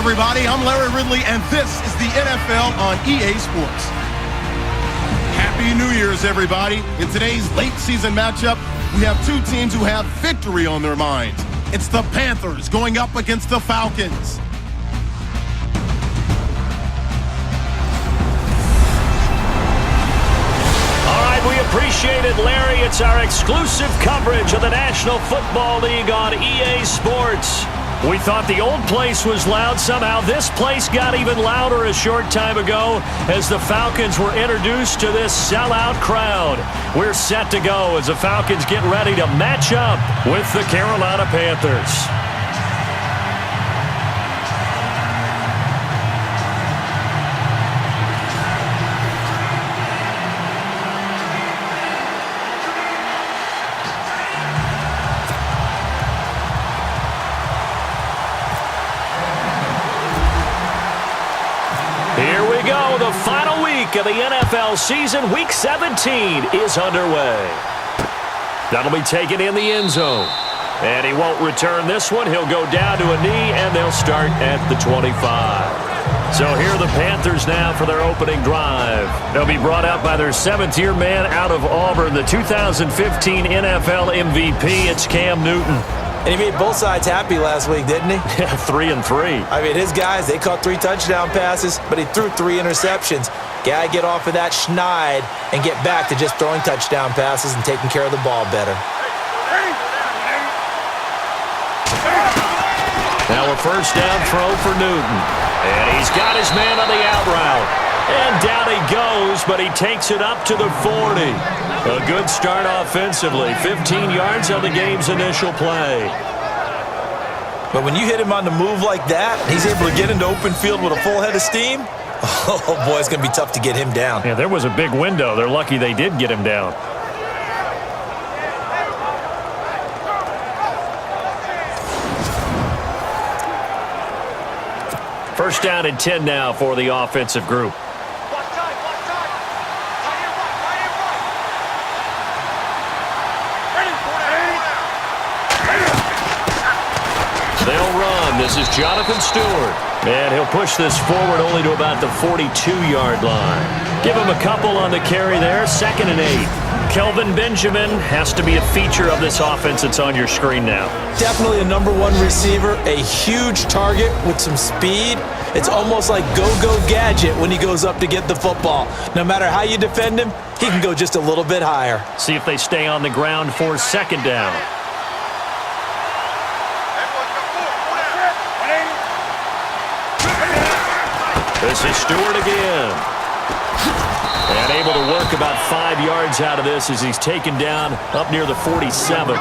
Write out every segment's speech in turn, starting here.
everybody. I'm Larry Ridley, and this is the NFL on EA Sports. Happy New Year's, everybody. In today's late season matchup, we have two teams who have victory on their minds. It's the Panthers going up against the Falcons. We appreciate it, Larry. It's our exclusive coverage of the National Football League on EA Sports. We thought the old place was loud. Somehow this place got even louder a short time ago as the Falcons were introduced to this sellout crowd. We're set to go as the Falcons get ready to match up with the Carolina Panthers. Here we go. The final week of the NFL season. Week 17 is underway. That'll be taken in the end zone. And he won't return this one. He'll go down to a knee, and they'll start at the 25. So here are the Panthers now for their opening drive. They'll be brought out by their seventh-year man out of Auburn, the 2015 NFL MVP. It's Cam Newton. And he made both sides happy last week, didn't he? Yeah, 3 and 3. I mean, his guys, they caught 3 touchdown passes, but he threw 3 interceptions. Gotta get off of that schneid and get back to just throwing touchdown passes and taking care of the ball better. Now a first down throw for Newton. And he's got his man on the out route. And down he goes, but he takes it up to the 40. A good start offensively. 15 yards on the game's initial play. But when you hit him on the move like that, he's able to get into open field with a full head of steam, oh boy, it's going to be tough to get him down. Yeah, there was a big window. They're lucky they did get him down. First down and 10 now for the offensive group. They'll run. This is Jonathan Stewart. And he'll push this forward only to about the 42-yard line. Give him a couple on the carry there. 2nd and 8. Kelvin Benjamin has to be a feature of this offense that's on your screen now. Definitely a #1 receiver, a huge target with some speed. It's almost like go-go gadget when he goes up to get the football. No matter how you defend him, he can go just a little bit higher. See if they stay on the ground for 2nd down. This is Stewart again. And able to work about 5 yards out of this as he's taken down up near the 47.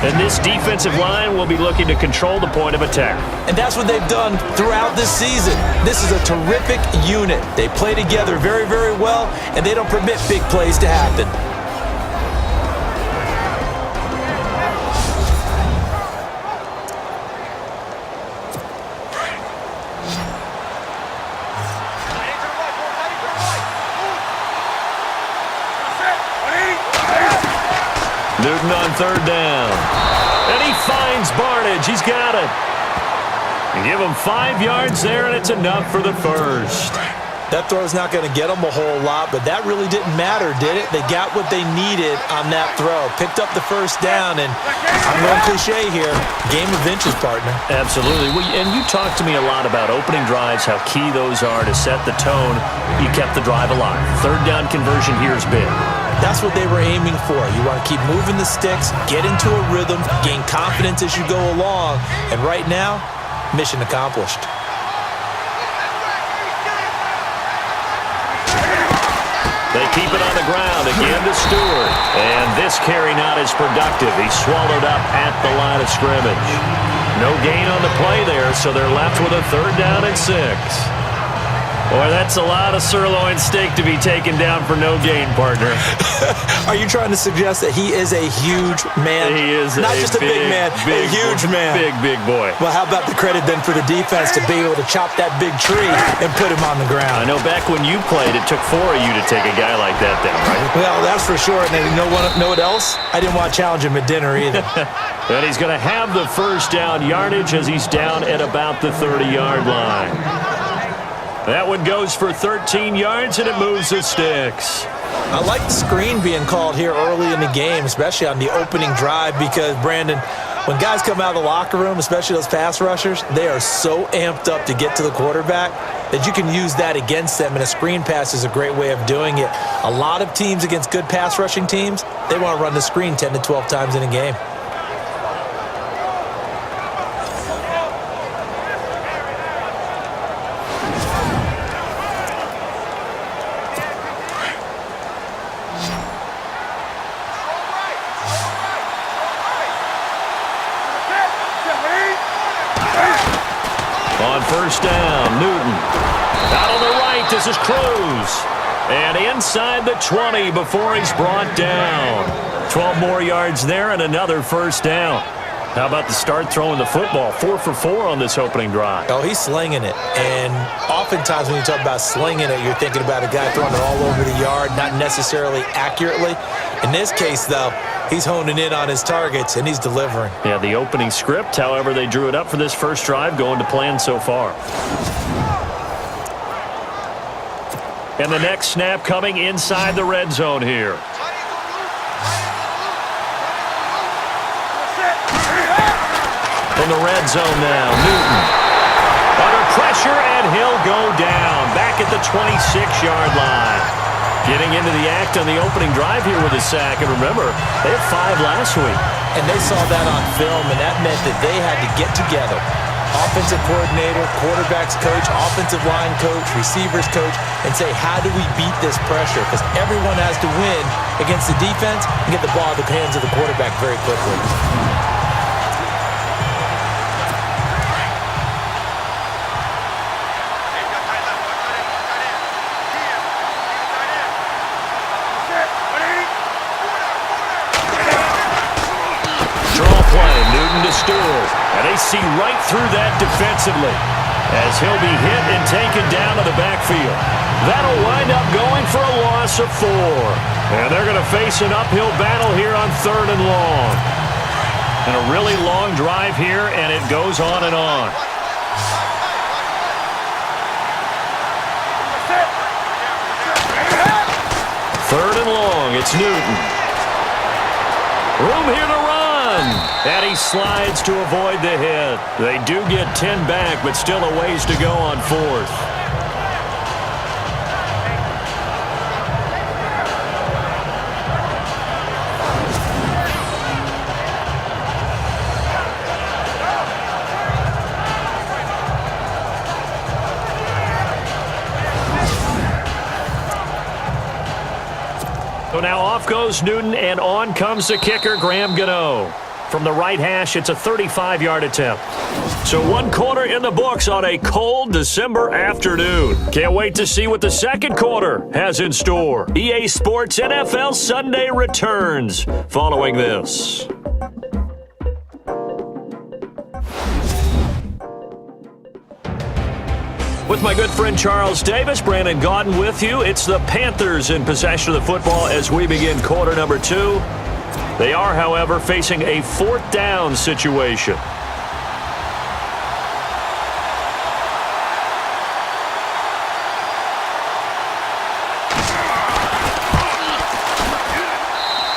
And this defensive line will be looking to control the point of attack. And that's what they've done throughout this season. This is a terrific unit. They play together very, very well, and they don't permit big plays to happen. Newton on 3rd down. And he finds Barnage. He's got it. Give him 5 yards there, and it's enough for the first. That throw's not going to get them a whole lot, but that really didn't matter, did it? They got what they needed on that throw. Picked up the first down, and I'm going cliche here. Game of inches, partner. Absolutely. And you talked to me a lot about opening drives, how key those are to set the tone. You kept the drive alive. 3rd down conversion here is big. That's what they were aiming for. You want to keep moving the sticks, get into a rhythm, gain confidence as you go along. And right now, mission accomplished. They keep it on the ground again to Stewart. And this carry not as productive. He's swallowed up at the line of scrimmage. No gain on the play there, so they're left with a 3rd down and 6. Boy, that's a lot of sirloin steak to be taken down for no gain, partner. Are you trying to suggest that he is a huge man? He is not just a big man, a huge man. Big boy. Well, how about the credit then for the defense to be able to chop that big tree and put him on the ground? I know back when you played, it took 4 of you to take a guy like that down, right? Well, that's for sure. And then you know what else? I didn't want to challenge him at dinner either. And he's going to have the first down yardage as he's down at about the 30-yard line. That one goes for 13 yards, and it moves the sticks. I like the screen being called here early in the game, especially on the opening drive, because, Brandon, when guys come out of the locker room, especially those pass rushers, they are so amped up to get to the quarterback that you can use that against them, and a screen pass is a great way of doing it. A lot of teams against good pass rushing teams, they want to run the screen 10 to 12 times in a game. On first down, Newton. Out on the right, this is Cruz. And inside the 20 before he's brought down. 12 more yards there and another first down. How about the start throwing the football? 4 for 4 on this opening drive. Oh, he's slinging it. And oftentimes when you talk about slinging it, you're thinking about a guy throwing it all over the yard, not necessarily accurately. In this case, though, he's honing in on his targets, and he's delivering. Yeah, the opening script, however, they drew it up for this first drive, going to plan so far. And the next snap coming inside the red zone here. In the red zone now, Newton. Under pressure, and he'll go down. Back at the 26-yard line. Getting into the act on the opening drive here with a sack. And remember, they had 5 last week. And they saw that on film, and that meant that they had to get together. Offensive coordinator, quarterback's coach, offensive line coach, receivers coach, and say, how do we beat this pressure? Because everyone has to win against the defense and get the ball in the hands of the quarterback very quickly. Newton to Stewart, and they see right through that defensively as he'll be hit and taken down to the backfield. That'll wind up going for a loss of 4. And they're going to face an uphill battle here on 3rd and long. And a really long drive here, and it goes on and on. Third and long, it's Newton. Room here to run. And he slides to avoid the hit. They do get 10 back, but still a ways to go on 4th. So now off goes Newton, and on comes the kicker, Graham Gano. From the right hash, it's a 35-yard attempt. So 1 quarter in the books on a cold December afternoon. Can't wait to see what the second quarter has in store. EA Sports NFL Sunday returns following this. With my good friend Charles Davis, Brandon Gaudin with you. It's the Panthers in possession of the football as we begin quarter number 2. They are, however, facing a 4th down situation.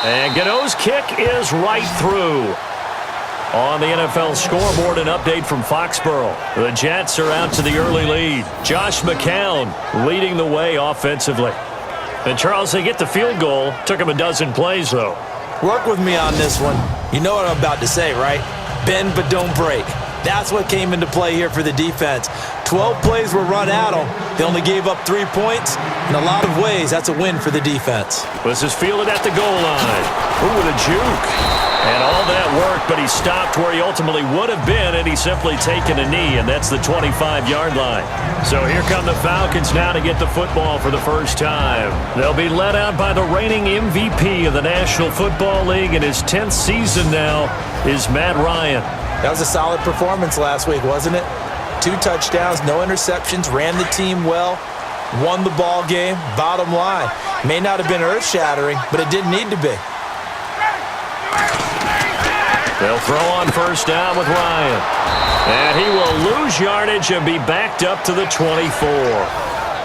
And Gano's kick is right through. On the NFL scoreboard, an update from Foxborough. The Jets are out to the early lead. Josh McCown leading the way offensively. And Charles, they get the field goal. Took him a dozen plays, though. Work with me on this one. You know what I'm about to say, right? Bend but don't break. That's what came into play here for the defense. 12 plays were run at them. They only gave up 3 points. In a lot of ways, that's a win for the defense. This is fielded at the goal line. Ooh, with a juke. And all that work, but he He's stopped where he ultimately would have been, and he's simply taken a knee, and that's the 25-yard line. So here come the Falcons now to get the football for the first time. They'll be led out by the reigning MVP of the National Football League in his 10th season now is Matt Ryan. That was a solid performance last week, wasn't it? 2 touchdowns, no interceptions, ran the team well, won the ball game. Bottom line, may not have been earth-shattering, but it didn't need to be. They'll throw on first down with Ryan. And he will lose yardage and be backed up to the 24.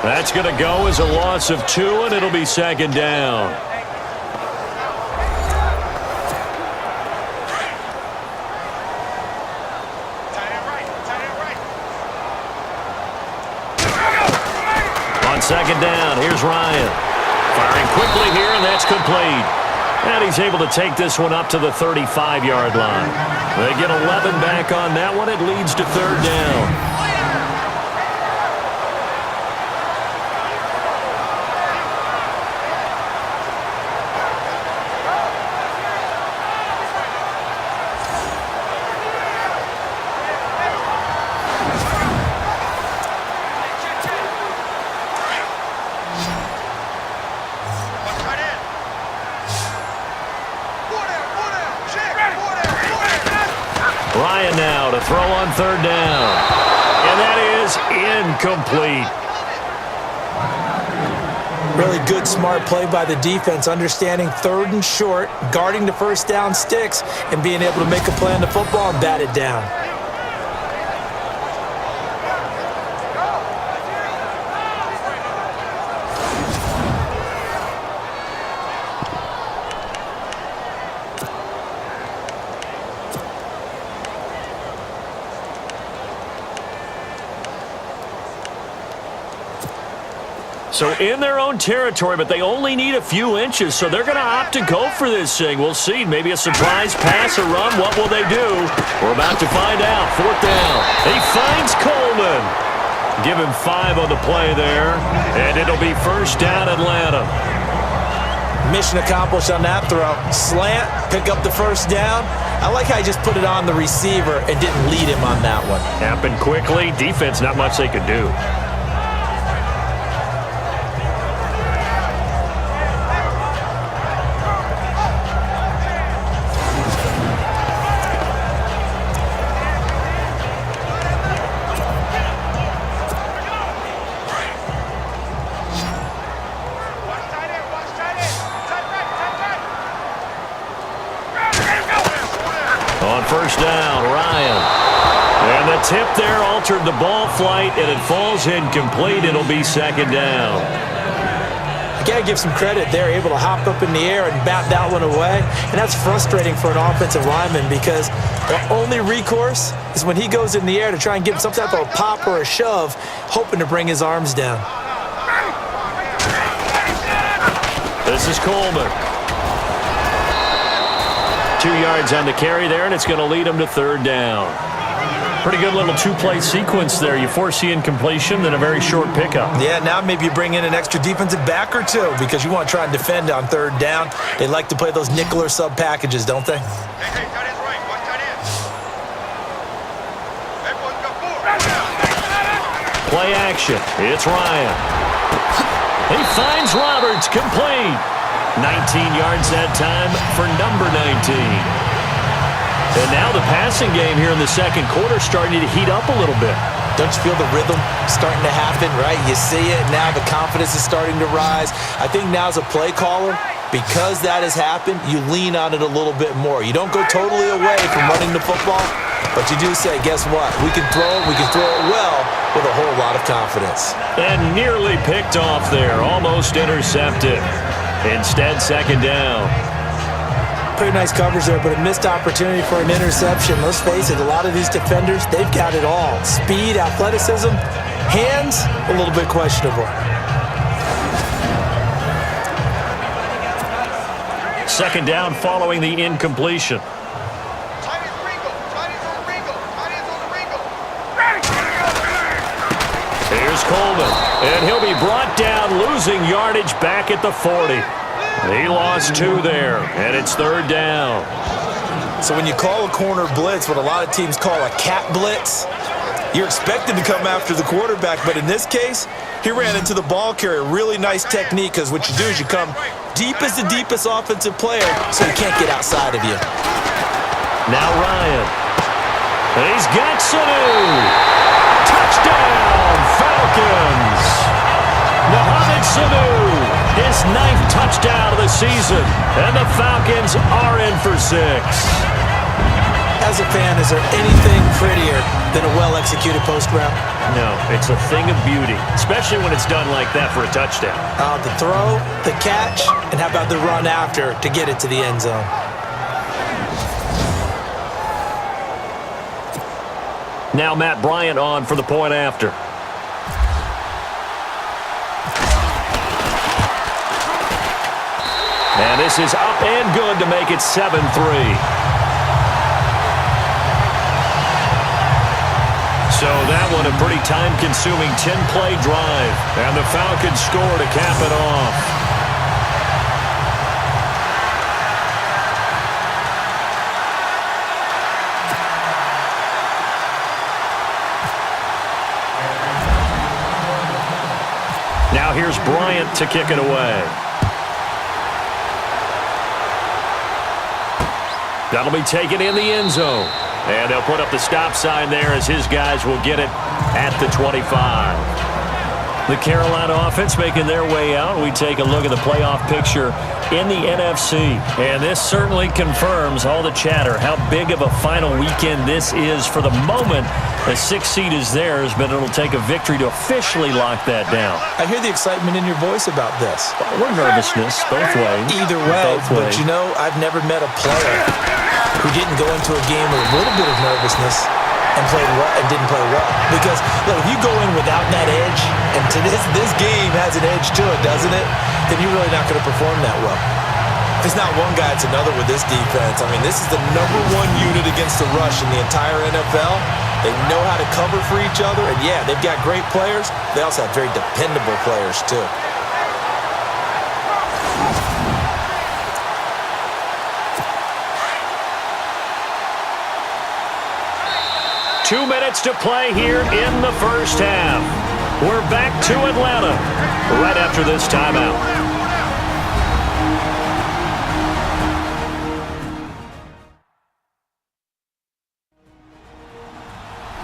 That's going to go as a loss of 2, and it'll be second down. On second down, here's Ryan. Firing quickly here, and that's complete. And he's able to take this one up to the 35-yard line. They get 11 back on that one. It leads to third down. Ryan now to throw on third down. And that is incomplete. Really good, smart play by the defense, understanding third and short, guarding the first down sticks, and being able to make a play on the football and bat it down. So in their own territory, but they only need a few inches, so they're going to opt to go for this thing. We'll see. Maybe a surprise pass or run. What will they do? We're about to find out. Fourth down. He finds Coleman. Give him 5 on the play there, and it'll be first down Atlanta. Mission accomplished on that throw. Slant, pick up the first down. I like how he just put it on the receiver and didn't lead him on that one. Happened quickly. Defense, not much they could do. First down, Ryan. And the tip there altered the ball flight, and it falls incomplete. It'll be second down. You got to give some credit. They're able to hop up in the air and bat that one away. And that's frustrating for an offensive lineman because the only recourse is when he goes in the air to try and give some type of a pop or a shove, hoping to bring his arms down. This is Coleman. 2 yards on the carry there, and it's going to lead him to third down. Pretty good little 2-play sequence there. You force the incompletion, then a very short pickup. Yeah, now maybe you bring in an extra defensive back or 2 because you want to try and defend on third down. They like to play those nickel or sub packages, don't they? Hey, tight end's right. Watch tight end. Everyone's got 4. Play action. It's Ryan. He finds Roberts, complete. 19 yards that time for number 19. And now the passing game here in the second quarter starting to heat up a little bit. Don't you feel the rhythm starting to happen, right? You see it, now the confidence is starting to rise. I think now as a play caller, because that has happened, you lean on it a little bit more. You don't go totally away from running the football, but you do say, guess what? We can throw it well with a whole lot of confidence. And nearly picked off there, almost intercepted. Instead, second down. Pretty nice coverage there, but a missed opportunity for an interception. Let's face it, a lot of these defenders, they've got it all. Speed, athleticism, hands, a little bit questionable. Second down following the incompletion. Here's Coleman, and he'll be brought down, losing yardage back at the 40. He lost 2 there, and it's third down. So when you call a corner blitz, what a lot of teams call a cat blitz, you're expected to come after the quarterback. But in this case, he ran into the ball carrier. Really nice technique, because what you do is you come deep as the deepest offensive player so he can't get outside of you. Now Ryan. And he's got Sanu. Touchdown, Falcons. Mohamed Sanu, his 9th touchdown of the season. And the Falcons are in for 6. As a fan, is there anything prettier than a well-executed post route? No, it's a thing of beauty, especially when it's done like that for a touchdown. The throw, the catch, and how about the run after to get it to the end zone? Now Matt Bryant on for the point after. And this is up and good to make it 7-3. So that one a pretty time-consuming 10-play drive. And the Falcons score to cap it off. Now here's Bryant to kick it away. That'll be taken in the end zone. And they'll put up the stop sign there as his guys will get it at the 25. The Carolina offense making their way out. We take a look at the playoff picture in the NFC. And this certainly confirms all the chatter, how big of a final weekend this is for the moment. The 6th seed is theirs, but it'll take a victory to officially lock that down. I hear the excitement in your voice about this. Or nervousness, both ways. Either way, but you know, I've never met a player who didn't go into a game with a little bit of nervousness and played well and didn't play well. Because look, if you go in without that edge, and to this game has an edge to it, doesn't it? Then you're really not going to perform that well. If it's not one guy, it's another with this defense. I mean, this is the #1 unit against the rush in the entire NFL. They know how to cover for each other, and yeah, they've got great players. They also have very dependable players too. Two minutes to play here in the first half. We're back to Atlanta right after this timeout.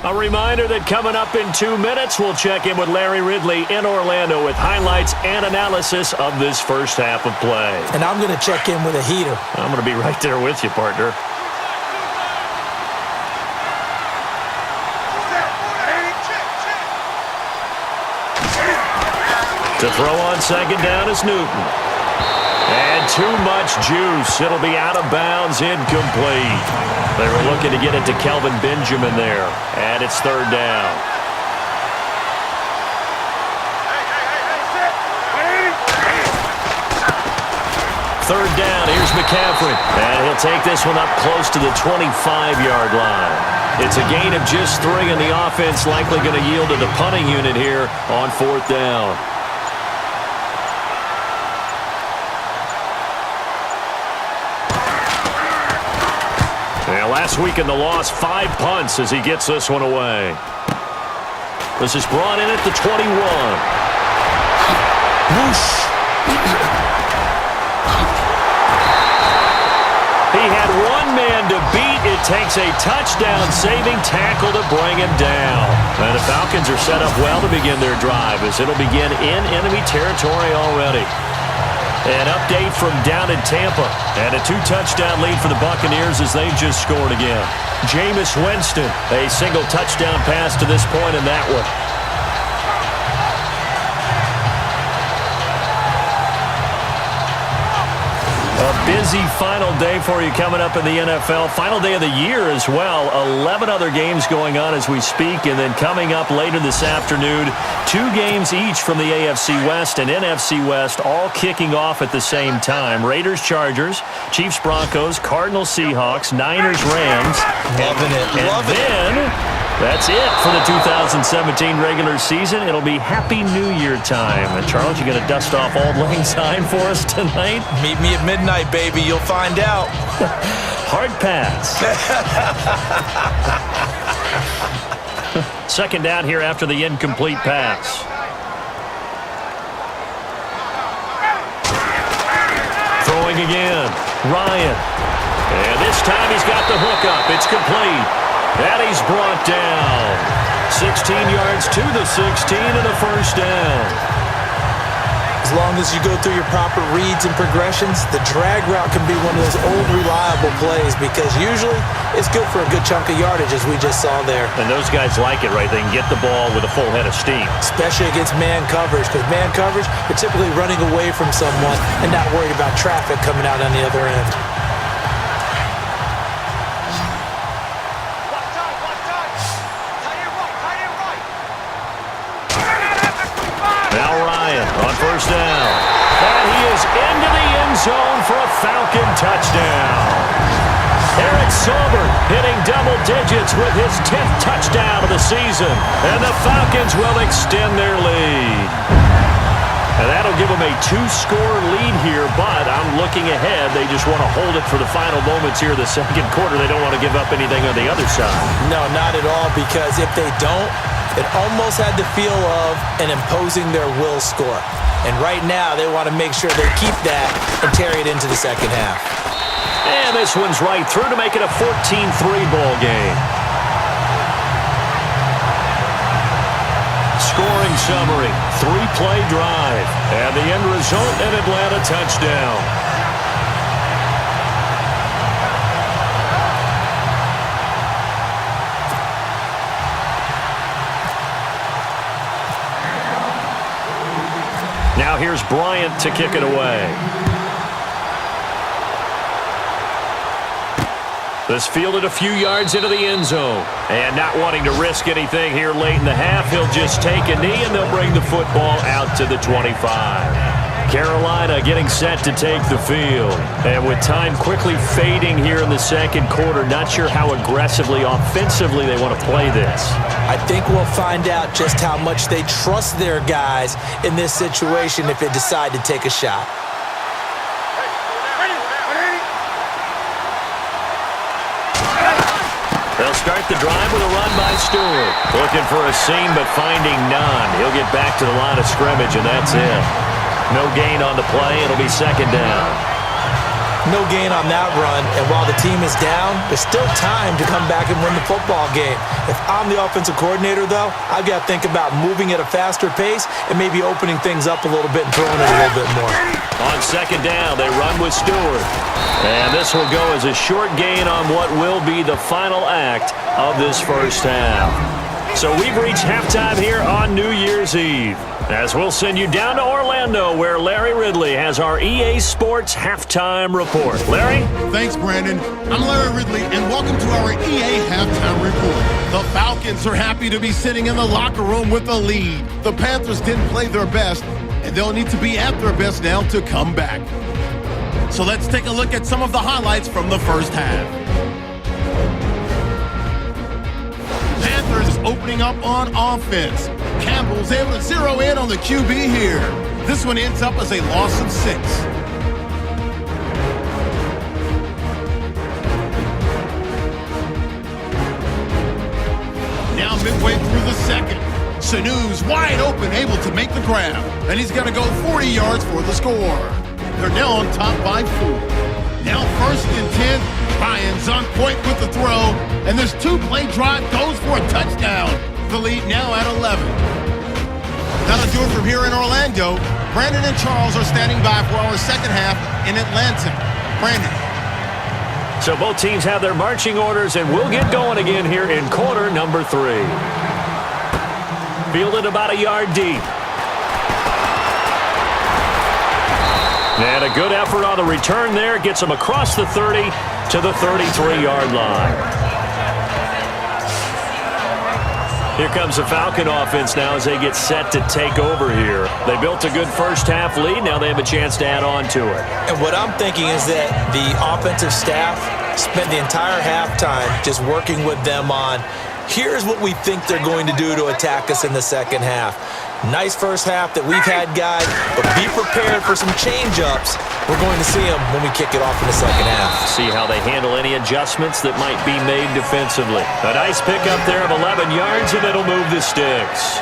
A reminder that coming up in 2 minutes, we'll check in with Larry Ridley in Orlando with highlights and analysis of this first half of play. And I'm going to check in with a heater. I'm going to be right there with you, partner. To throw on second down is Newton. And too much juice. It'll be out of bounds, incomplete. They were looking to get it to Kelvin Benjamin there. And it's 3rd down. Third down, here's McCaffrey. And he'll take this one up close to the 25-yard line. It's a gain of just 3, and the offense likely going to yield to the punting unit here on 4th down. Last week in the loss, 5 punts as he gets this one away. This is brought in at the 21. Whoosh. He had one man to beat. It takes a touchdown-saving tackle to bring him down. And the Falcons are set up well to begin their drive as it'll begin in enemy territory already. An update from down in Tampa. And a 2-touchdown lead for the Buccaneers as they've just scored again. Jameis Winston, a single touchdown pass to this point in that one. A busy final day for you coming up in the NFL. Final day of the year as well. 11 other games going on as we speak. And then coming up later this afternoon, 2 games each from the AFC West and NFC West, all kicking off at the same time. Raiders, Chargers, Chiefs, Broncos, Cardinals, Seahawks, Niners, Rams. Loving it. And then That's it for the 2017 regular season. It'll be Happy New Year time. And Charles, you going to dust off Auld Lang Syne for us tonight? Meet me at midnight, baby. You'll find out. Hard pass. Second down here after the incomplete pass. Throwing again. Ryan. And this time he's got the hook up. It's complete. And he's brought down. 16 yards to the 16 and a first down. As long as you go through your proper reads and progressions, the drag route can be one of those old reliable plays because usually it's good for a good chunk of yardage, as we just saw there. And those guys like it, right? They can get the ball with a full head of steam. Especially against man coverage, because man coverage, you're typically running away from someone and not worried about traffic coming out on the other end. On first down. And he is into the end zone for a Falcon touchdown. Eric Silver hitting double digits with his 10th touchdown of the season. And the Falcons will extend their lead. And that'll give them a 2-score lead here, but I'm looking ahead. They just want to hold it for the final moments here of the second quarter. They don't want to give up anything on the other side. No, not at all, because if they don't, it almost had the feel of an imposing their will score. And right now, they want to make sure they keep that and carry it into the second half. And this one's right through to make it a 14-3 ball game. Scoring summary, 3-play drive. And the end result, an Atlanta touchdown. Now here's Bryant to kick it away. This fielded a few yards into the end zone. And not wanting to risk anything here late in the half, he'll just take a knee and they'll bring the football out to the 25. Carolina getting set to take the field. And with time quickly fading here in the second quarter, not sure how aggressively, offensively they want to play this. I think we'll find out just how much they trust their guys in this situation if they decide to take a shot. They'll start the drive with a run by Stewart. Looking for a seam, but finding none. He'll get back to the line of scrimmage, and that's it. No gain on the play. It'll be second down. No gain on that run, and while the team is down, there's still time to come back and win the football game. If I'm the offensive coordinator, though, I've got to think about moving at a faster pace and maybe opening things up a little bit and throwing it a little bit more. On second down, they run with Stewart. And this will go as a short gain on what will be the final act of this first half. So we've reached halftime here on New Year's Eve, as we'll send you down to Orlando, where Larry Ridley has our EA Sports Halftime Report. Larry? Thanks, Brandon. I'm Larry Ridley, and welcome to our EA Halftime Report. The Falcons are happy to be sitting in the locker room with a lead. The Panthers didn't play their best, and they'll need to be at their best now to come back. So let's take a look at some of the highlights from the first half. Panthers opening up on offense. Campbell's able to zero in on the QB here. This one ends up as a loss of 6. Now midway through the second. Sanu's wide open, able to make the grab. And he's going to go 40 yards for the score. They're now on top by 4. Now first and 10. Ryan's on point with the throw. And this 2-play drive goes for a touchdown. The lead now at 11. That'll do it from here in Orlando. Brandon and Charles are standing by for our second half in Atlanta. Brandon. So both teams have their marching orders, and we'll get going again here in quarter number 3. Fielded about a yard deep. And a good effort on the return there. Gets him across the 30 to the 33-yard line. Here comes the Falcon offense now as they get set to take over here. They built a good first-half lead. Now they have a chance to add on to it. And what I'm thinking is that the offensive staff spent the entire halftime just working with them on Here's what we think they're going to do to attack us in the second half. Nice first half that we've had, guys, but be prepared for some change-ups. We're going to see them when we kick it off in the second half. See how they handle any adjustments that might be made defensively. A nice pickup there of 11 yards, and it'll move the sticks.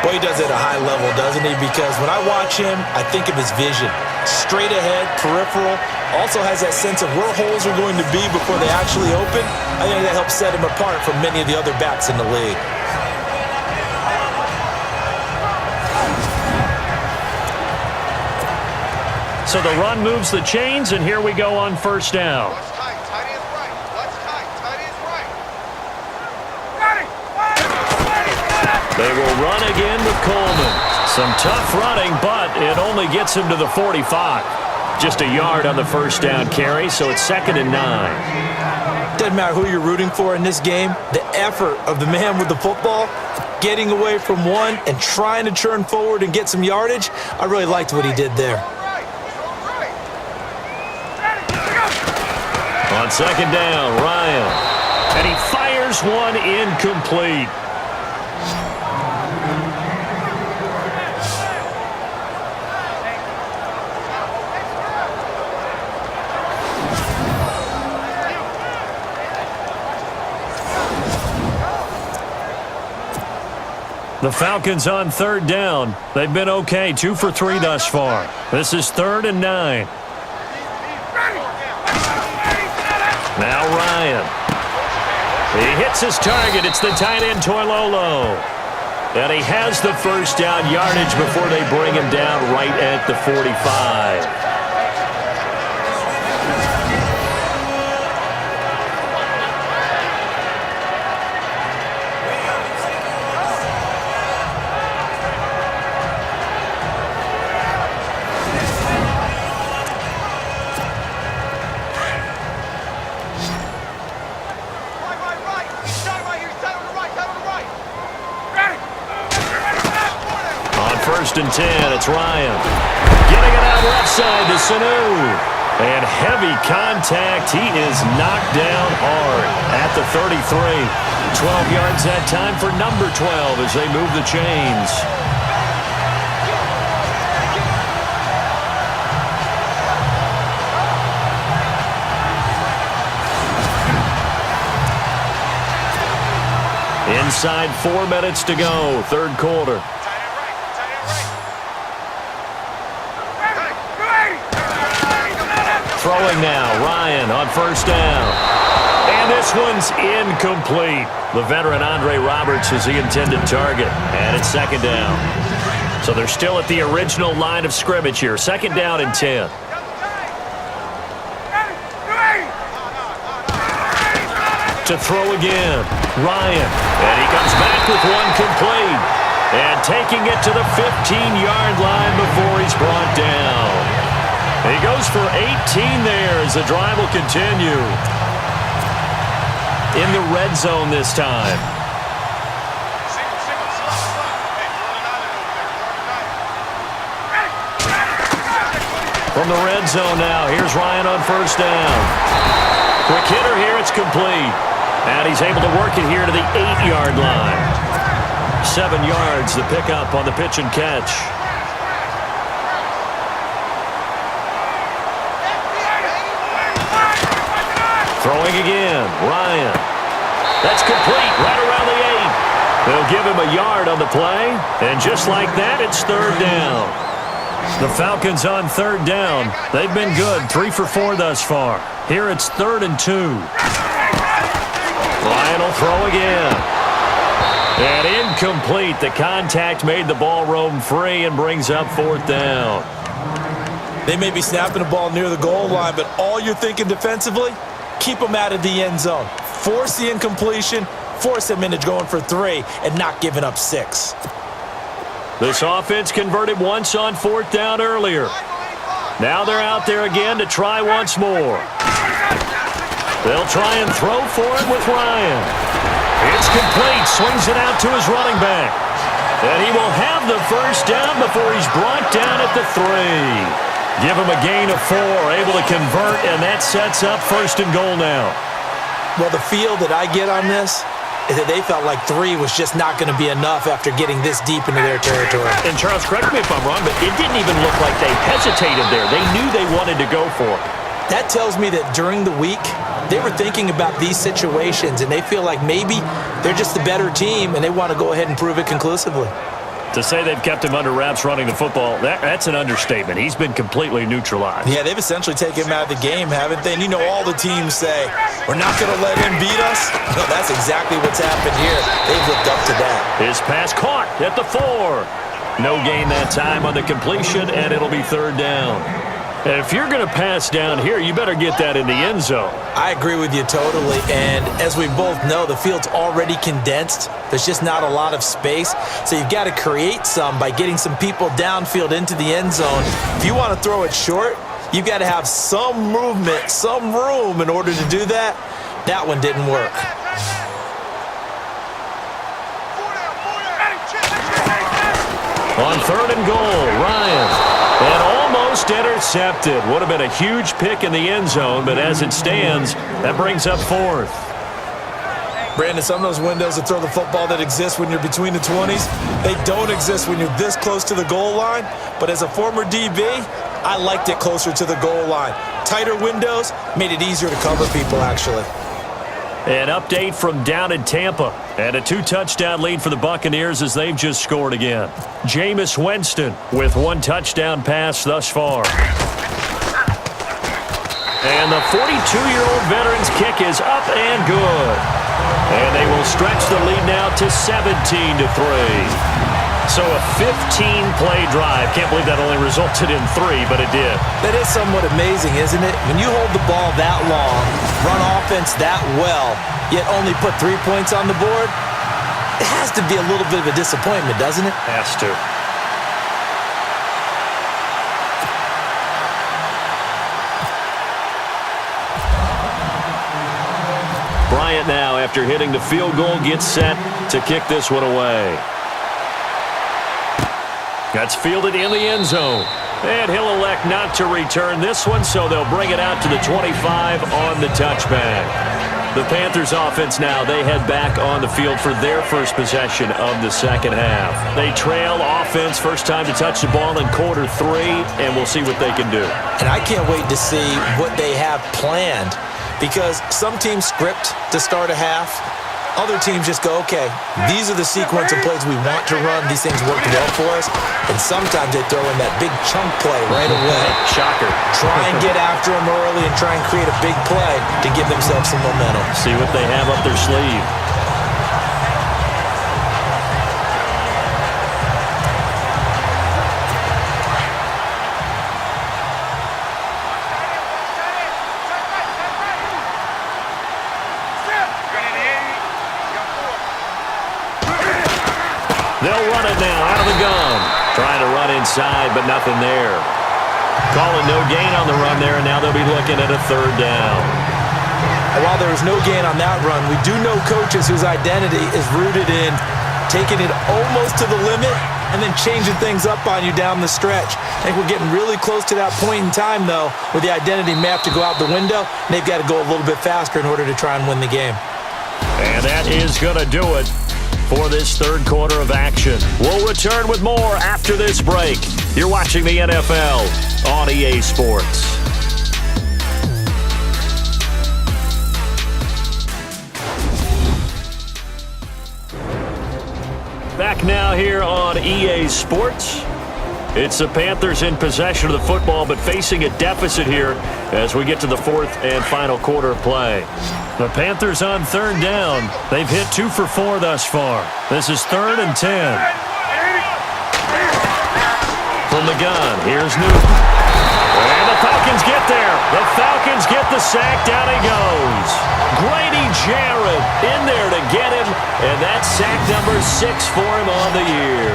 Boy, he does it at a high level, doesn't he? Because when I watch him, I think of his vision. Straight ahead, peripheral, also has that sense of where holes are going to be before they actually open. I think that helps set him apart from many of the other backs in the league. So the run moves the chains, and here we go on first down. Watch tight. Tight ends right. Watch tight. Tight ends right. They will run again with Coleman. Some tough running, but it only gets him to the 45. Just a yard on the first down carry, so it's 2nd and 9. Doesn't matter who you're rooting for in this game. The effort of the man with the football, getting away from one and trying to turn forward and get some yardage, I really liked what he did there. On second down, Ryan. And he fires one incomplete. The Falcons on third down. They've been okay, 2 for 3 thus far. This is 3rd and 9. Now Ryan. He hits his target. It's the tight end, Toilolo. And he has the first down yardage before they bring him down right at the 45. First and 10, it's Ryan. Getting it out left side to Sanu. And heavy contact. He is knocked down hard at the 33. 12 yards that time for number 12 as they move the chains. Inside 4 minutes to go, third quarter. Throwing now, Ryan on first down. And this one's incomplete. The veteran Andre Roberts is the intended target. And it's 2nd down. So they're still at the original line of scrimmage here. 2nd down and 10. To throw again, Ryan. And he comes back with one complete. And taking it to the 15-yard line before he's brought down. He goes for 18 there as the drive will continue. In the red zone this time. From the red zone now, here's Ryan on first down. Quick hitter here, it's complete. And he's able to work it here to the 8-yard line. 7 yards, the pickup on the pitch and catch. Throwing again, Ryan. That's complete, right around the 8. They'll give him a yard on the play, and just like that, it's 3rd down. The Falcons on 3rd down. They've been good, 3 for 4 thus far. Here it's 3rd and 2. Ryan will throw again. And incomplete. The contact made the ball roam free and brings up 4th down. They may be snapping the ball near the goal line, but all you're thinking defensively, keep them out of the end zone. Force the incompletion, force them into going for 3, and not giving up 6. This offense converted once on 4th down earlier. Now they're out there again to try once more. They'll try and throw for it with Ryan. It's complete. Swings it out to his running back. And he will have the first down before he's brought down at the 3. Give him a gain of 4, able to convert, and that sets up 1st and goal now. Well, the feel that I get on this, is that they felt like 3 was just not going to be enough after getting this deep into their territory. And Charles, correct me if I'm wrong, but it didn't even look like they hesitated there. They knew they wanted to go for it. That tells me that during the week, they were thinking about these situations, and they feel like maybe they're just the better team, and they want to go ahead and prove it conclusively. To say they've kept him under wraps running the football, that's an understatement. He's been completely neutralized. Yeah, they've essentially taken him out of the game, haven't they? And you know all the teams say, we're not going to let him beat us. No, that's exactly what's happened here. They've lived up to that. His pass caught at the 4. No gain that time on the completion, and it'll be 3rd down. And if you're going to pass down here, you better get that in the end zone. I agree with you totally, and as we both know, the field's already condensed. There's just not a lot of space, so you've got to create some by getting some people downfield into the end zone. If you want to throw it short, you've got to have some movement, some room in order to do that. That one didn't work. On 3rd and goal, Ryan. And almost intercepted. Would have been a huge pick in the end zone, but as it stands, that brings up 4th. Brandon, some of those windows to throw the football that exist when you're between the 20s, they don't exist when you're this close to the goal line. But as a former DB, I liked it closer to the goal line. Tighter windows made it easier to cover people, actually. An update from down in Tampa. And a 2-touchdown lead for the Buccaneers as they've just scored again. Jameis Winston with 1 touchdown pass thus far. And the 42-year-old veteran's kick is up and good. And they will stretch the lead now to 17-3. So a 15-play drive. Can't believe that only resulted in 3, but it did. That is somewhat amazing, isn't it? When you hold the ball that long, run offense that well, yet only put 3 points on the board, it has to be a little bit of a disappointment, doesn't it? Has to. Bryant now, after hitting the field goal, gets set to kick this one away. That's fielded in the end zone. And he'll elect not to return this one, so they'll bring it out to the 25 on the touchback. The Panthers offense now, they head back on the field for their first possession of the second half. They trail offense, first time to touch the ball in quarter 3, and we'll see what they can do. And I can't wait to see what they have planned, because some teams script to start a half. Other teams just go, okay, these are the sequence of plays we want to run. These things work well for us. And sometimes they throw in that big chunk play right away. Shocker. Try and get after them early and try and create a big play to give themselves some momentum. See what they have up their sleeve. They'll run it now out of the gun. Trying to run inside, but nothing there. Calling no gain on the run there, and now they'll be looking at a 3rd down. And while there was no gain on that run, we do know coaches whose identity is rooted in taking it almost to the limit and then changing things up on you down the stretch. I think we're getting really close to that point in time, though, where the identity may have to go out the window, and they've got to go a little bit faster in order to try and win the game. And that is going to do it for this 3rd quarter of action. We'll return with more after this break. You're watching the NFL on EA Sports. Back now here on EA Sports. It's the Panthers in possession of the football, but facing a deficit here as we get to the 4th and final quarter of play. The Panthers on 3rd down. They've hit 2 for 4 thus far. This is 3rd and 10. From the gun, here's Newton. And the Falcons get there. The Falcons get the sack. Down he goes. Grady Jarrett in there to get him. And that's sack number 6 for him on the year.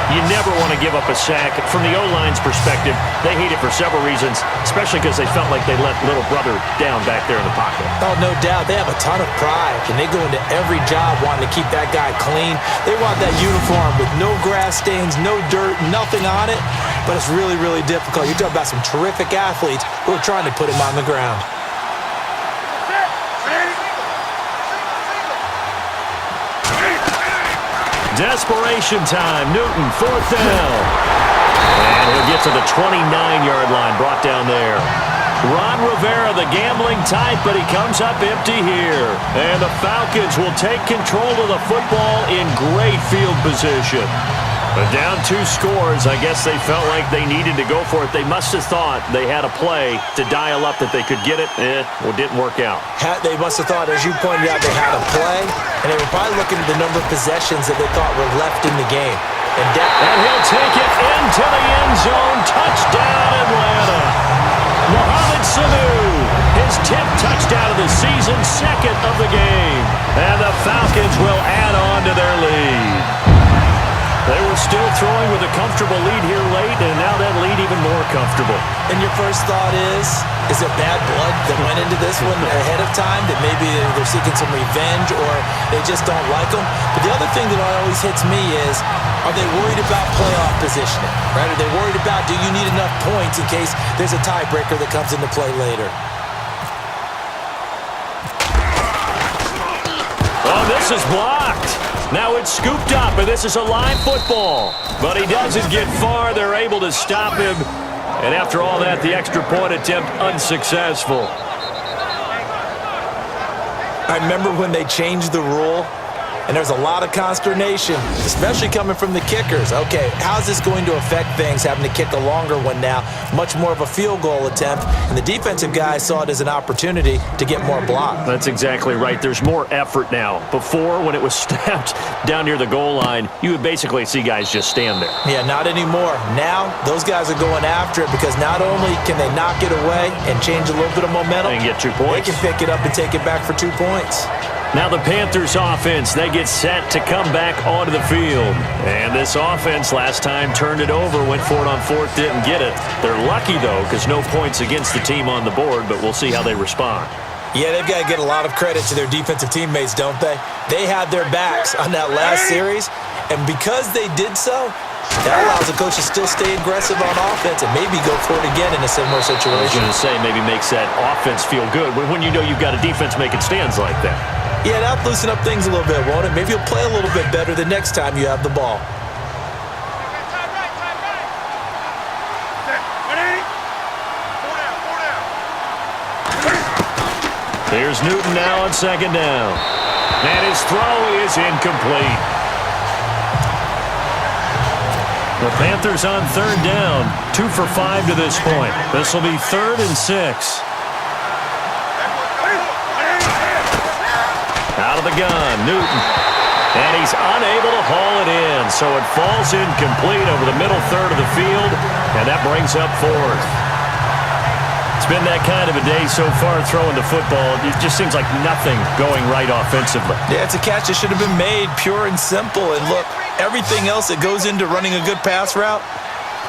You never want to give up a sack. From the O-line's perspective, they hate it for several reasons, especially because they felt like they let little brother down back there in the pocket. Oh, no doubt. They have a ton of pride, and they go into every job wanting to keep that guy clean. They want that uniform with no grass stains, no dirt, nothing on it, but it's really, really difficult. You're talking about some terrific athletes who are trying to put him on the ground. Desperation time. Newton, 4th down. And he'll get to the 29-yard line, brought down there. Ron Rivera, the gambling type, but he comes up empty here. And the Falcons will take control of the football in great field position. But down 2 scores, I guess they felt like they needed to go for it. They must have thought they had a play to dial up that they could get it. Well, it didn't work out. They must have thought, as you pointed out, they had a play, and they were probably looking at the number of possessions that they thought were left in the game. And he'll take it into the end zone. Touchdown, Atlanta. Mohamed Sanu, his 10th touchdown of the season, 2nd of the game. And the Falcons will add on to their lead. They were still throwing with a comfortable lead here late, and now that lead even more comfortable. And your first thought is it bad blood that went into this one ahead of time, that maybe they're seeking some revenge or they just don't like them? But the other thing that always hits me is, are they worried about playoff positioning? Right? Are they worried about, do you need enough points in case there's a tiebreaker that comes into play later? Oh, this is blocked. Now it's scooped up, and this is a live football. But he doesn't get far. They're able to stop him. And after all that, the extra point attempt unsuccessful. I remember when they changed the rule, and there's a lot of consternation, especially coming from the kickers. Okay, how's this going to affect things, having to kick a longer one now, much more of a field goal attempt, and the defensive guys saw it as an opportunity to get more block. That's exactly right. There's more effort now. Before, when it was snapped down near the goal line, you would basically see guys just stand there. Yeah, not anymore. Now, those guys are going after it because not only can they knock it away and change a little bit of momentum, and get 2 points. They can pick it up and take it back for 2 points. Now the Panthers offense, they get set to come back onto the field. And this offense last time turned it over, went for it on 4th, didn't get it. They're lucky, though, because no points against the team on the board, but we'll see how they respond. Yeah, they've got to get a lot of credit to their defensive teammates, don't they? They had their backs on that last series, and because they did so, that allows the coach to still stay aggressive on offense and maybe go for it again in a similar situation. I was going to say, maybe makes that offense feel good when you know you've got a defense making stands like that. Yeah, that'll loosen up things a little bit, won't it? Maybe you'll play a little bit better the next time you have the ball. Here's Newton now on 2nd down. And his throw is incomplete. The Panthers on 3rd down. 2 for 5 to this point. This will be 3rd and 6. Out of the gun, Newton. And he's unable to haul it in, so it falls incomplete over the middle third of the field, and that brings up 4th. It's been that kind of a day so far throwing the football. It just seems like nothing going right offensively. Yeah, it's a catch that should have been made, pure and simple. And look, everything else that goes into running a good pass route,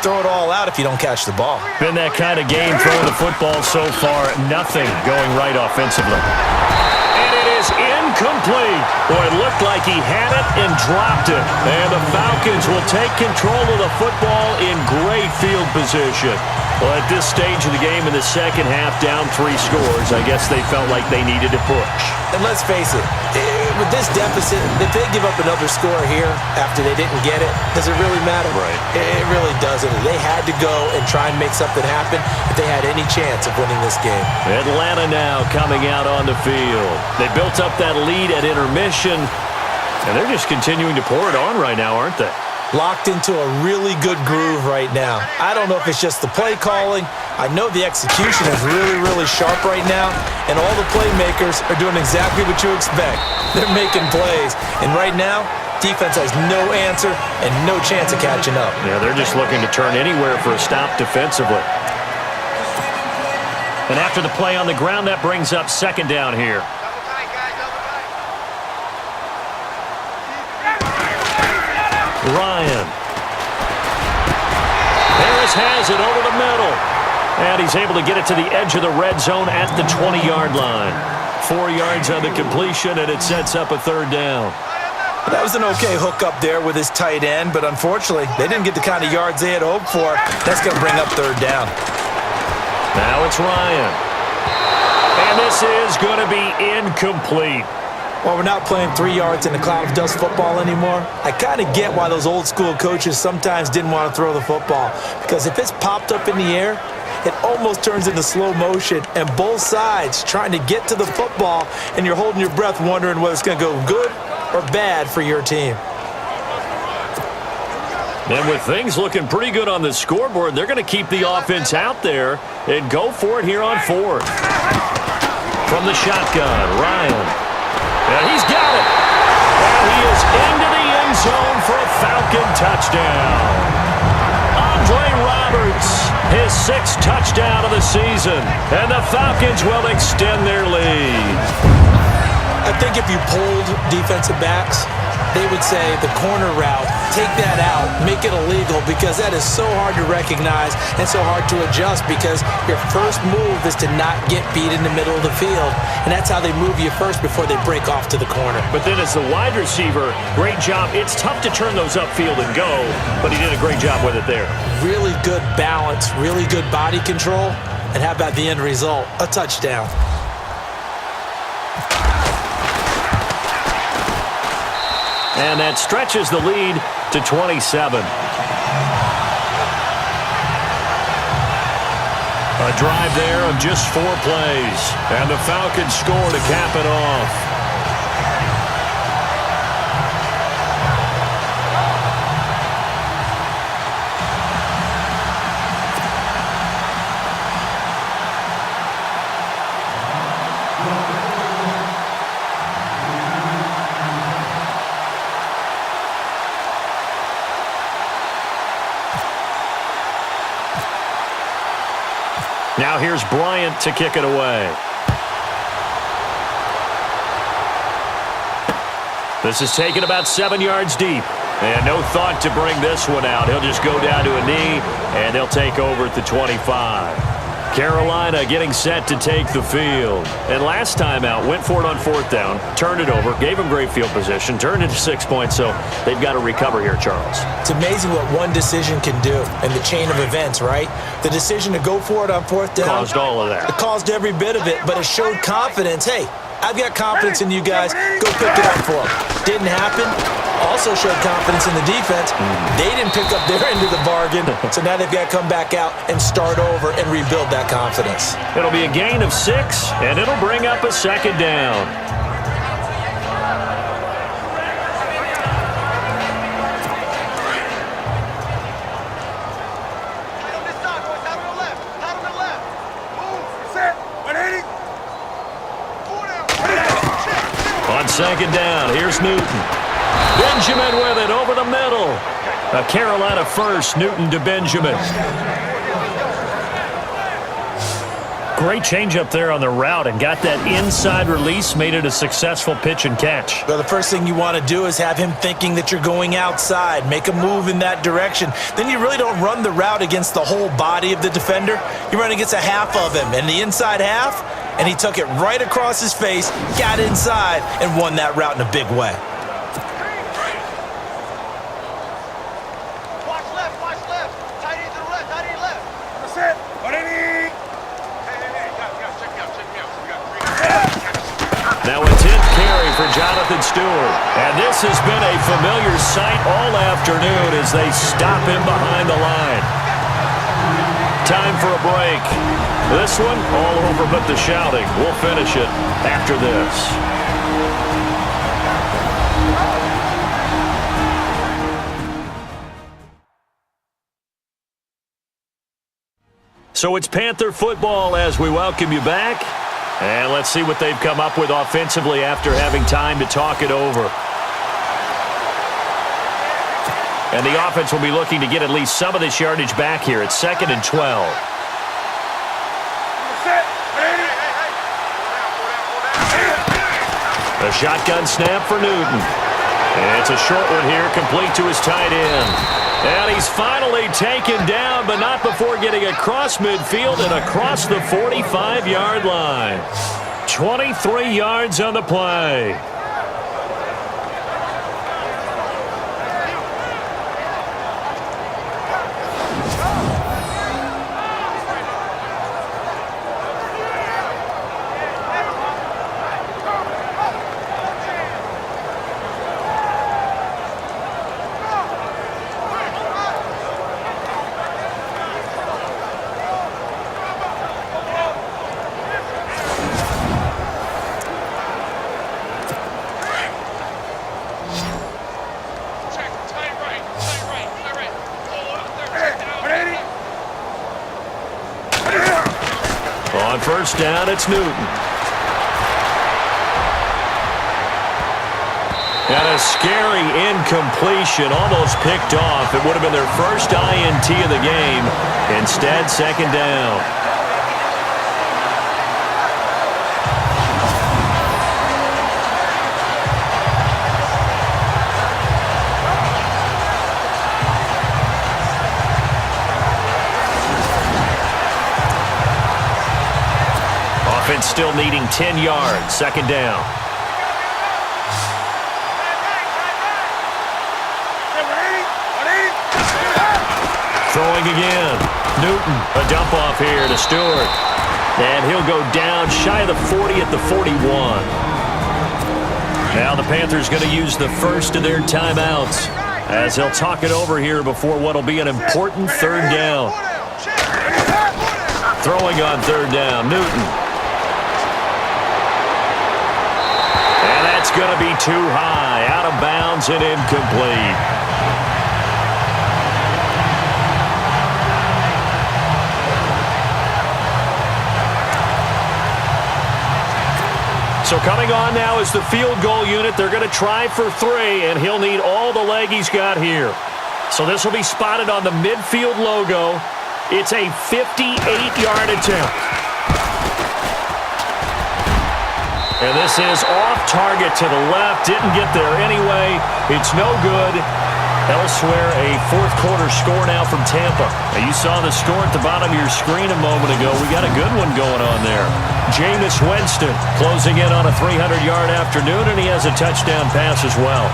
throw it all out if you don't catch the ball. Been that kind of game throwing the football so far, nothing going right offensively. And it is incomplete. Boy, it looked like he had it and dropped it. And the Falcons will take control of the football in great field position. Well, at this stage of the game in the second half, down 3 scores, I guess they felt like they needed to push. And let's face it, with this deficit, if they give up another score here after they didn't get it, does it really matter? Right. It really doesn't. They had to go and try and make something happen if they had any chance of winning this game. Atlanta now coming out on the field. They built up that lead at intermission, and they're just continuing to pour it on right now, aren't they? Locked into a really good groove right now. I don't know if it's just the play calling. I know the execution is really, really sharp right now, and all the playmakers are doing exactly what you expect. They're making plays, and right now, defense has no answer and no chance of catching up. Yeah, they're just looking to turn anywhere for a stop defensively. And after the play on the ground, that brings up 2nd down here. Double tight, guys, double tight. Ryan. Harris has it over the middle. And he's able to get it to the edge of the red zone at the 20-yard line. 4 yards on the completion, and it sets up a 3rd down. That was an okay hook up there with his tight end, but unfortunately, they didn't get the kind of yards they had hoped for. That's going to bring up 3rd down. Now it's Ryan. And this is going to be incomplete. While we're not playing 3 yards in a cloud of dust football anymore, I kind of get why those old school coaches sometimes didn't want to throw the football. Because if it's popped up in the air, it almost turns into slow motion, and both sides trying to get to the football, and you're holding your breath wondering whether it's going to go good or bad for your team. And with things looking pretty good on the scoreboard, they're going to keep the offense out there and go for it here on fourth. From the shotgun, Ryan. And he's got it. And he is into the end zone for a Falcon touchdown. Andre Roberts, his 6th touchdown of the season. And the Falcons will extend their lead. I think if you polled defensive backs, they would say the corner route, take that out, make it illegal, because that is so hard to recognize and so hard to adjust, because your first move is to not get beat in the middle of the field, and that's how they move you first before they break off to the corner. But then as the wide receiver, great job. It's tough to turn those upfield and go, but he did a great job with it there. Really good balance, really good body control, and how about the end result? A touchdown. And that stretches the lead to 27. A drive there of just 4 plays. And the Falcons score to cap it off. Now here's Bryant to kick it away. This is taken about 7 yards deep. And no thought to bring this one out. He'll just go down to a knee, and they'll take over at the 25. Carolina getting set to take the field. And last time out, went for it on 4th down, turned it over, gave them great field position, turned it to 6 points, so they've got to recover here, Charles. It's amazing what one decision can do in the chain of events, right? The decision to go for it on 4th down Caused all of that. It caused every bit of it, but it showed confidence. Hey, I've got confidence in you guys. Go pick it up for them. Didn't happen. Also showed confidence in the defense. They didn't pick up their end of the bargain, so now they've got to come back out and start over and rebuild that confidence. It'll be a gain of 6, and it'll bring up a 2nd down. On 2nd down, here's Newton. Benjamin with it over the middle. A Carolina first, Newton to Benjamin. Great change up there on the route and got that inside release, made it a successful pitch and catch. Well, the first thing you want to do is have him thinking that you're going outside, make a move in that direction. Then you really don't run the route against the whole body of the defender. You run against a half of him, and the inside half, and he took it right across his face, got inside, and won that route in a big way. Now a 10th carry for Jonathan Stewart. And this has been a familiar sight all afternoon as they stop him behind the line. Time for a break. This one all over but the shouting. We'll finish it after this. So it's Panther football as we welcome you back. And let's see what they've come up with offensively after having time to talk it over. And the offense will be looking to get at least some of this yardage back here. It's 2nd and 12. A shotgun snap for Newton. And it's a short one here, complete to his tight end. And he's finally taken down, but not before getting across midfield and across the 45-yard line. 23 yards on the play. first down, it's Newton. And a scary incompletion, almost picked off. It would have been their first INT of the game. Instead, second down. Offense still needing 10 yards, second down. Throwing again. Newton, a dump off here to Stewart. And he'll go down shy of the 40 at the 41. Now the Panthers going to use the first of their timeouts as they'll talk it over here before what will be an important third down. Throwing on third down, Newton. And that's going to be too high, out of bounds and incomplete. So coming on now is the field goal unit. They're going to try for 3, and he'll need all the leg he's got here. So this will be spotted on the midfield logo. It's a 58-yard attempt. And this is off target to the left. Didn't get there anyway. It's no good. Elsewhere, a fourth-quarter score now from Tampa. Now, you saw the score at the bottom of your screen a moment ago. We got a good one going on there. Jameis Winston closing in on a 300-yard afternoon, and he has a touchdown pass as well.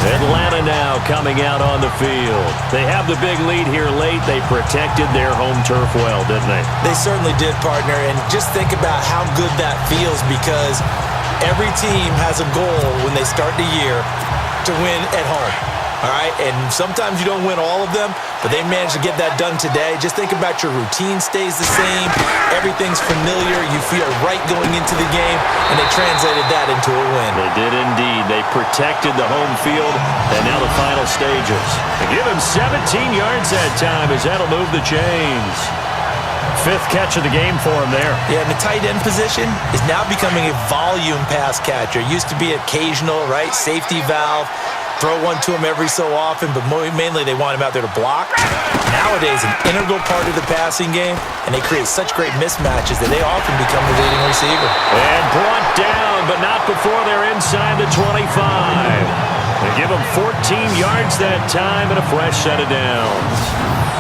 Atlanta now coming out on the field. They have the big lead here late. They protected their home turf well, didn't they? They certainly did, partner. And just think about how good that feels, because every team has a goal when they start the year to win at home. All right, and sometimes you don't win all of them, but they managed to get that done today. Just think about your routine stays the same. Everything's familiar. You feel right going into the game, and they translated that into a win. They did indeed. They protected the home field, and now the final stages. They give him 17 yards that time as that'll move the chains. Fifth catch of the game for him there. Yeah, and the tight end position is now becoming a volume pass catcher. Used to be occasional, right? Safety valve. Throw one to him every so often, but mainly they want him out there to block. Nowadays, an integral part of the passing game, and they create such great mismatches that they often become the leading receiver. And brought down, but not before they're inside the 25. They give him 14 yards that time and a fresh set of downs.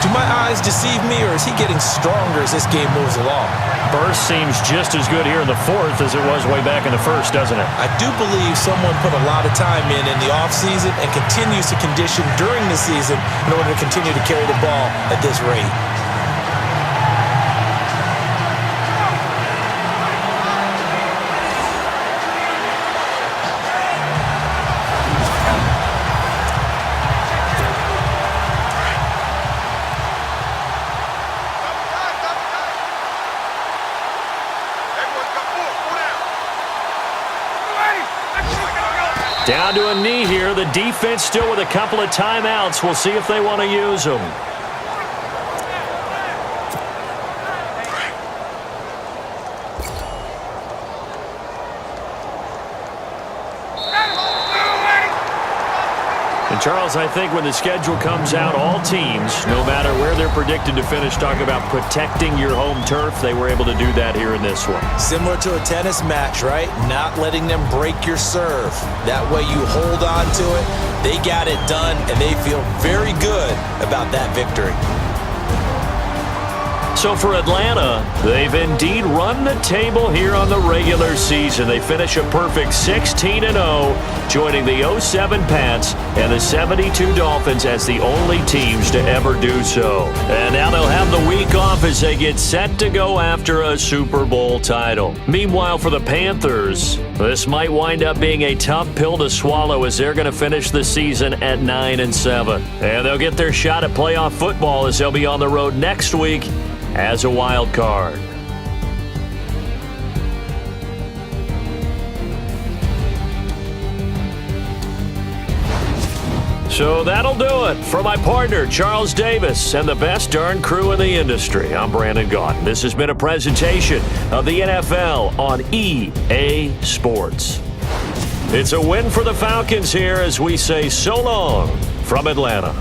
Do my eyes deceive me, or is he getting stronger as this game moves along? Burst seems just as good here in the fourth as it was way back in the first, doesn't it? I do believe someone put a lot of time in the offseason and continues to condition during the season in order to continue to carry the ball at this rate. Down to a knee here. The defense still with a couple of timeouts. We'll see if they want to use them. And Charles, I think when the schedule comes out, all teams, no matter where they're predicted to finish, talk about protecting your home turf. They were able to do that here in this one. Similar to a tennis match, right? Not letting them break your serve. That way you hold on to it. They got it done, and they feel very good about that victory. So for Atlanta, they've indeed run the table here on the regular season. They finish a perfect 16-0, joining the 07 Pats and the 72 Dolphins as the only teams to ever do so. And now they'll have the week off as they get set to go after a Super Bowl title. Meanwhile, for the Panthers, this might wind up being a tough pill to swallow as they're going to finish the season at 9-7. And they'll get their shot at playoff football as they'll be on the road next week as a wild card. So that'll do it. For my partner, Charles Davis, and the best darn crew in the industry, I'm Brandon Gaudin. This has been a presentation of the NFL on EA Sports. It's a win for the Falcons here as we say so long from Atlanta.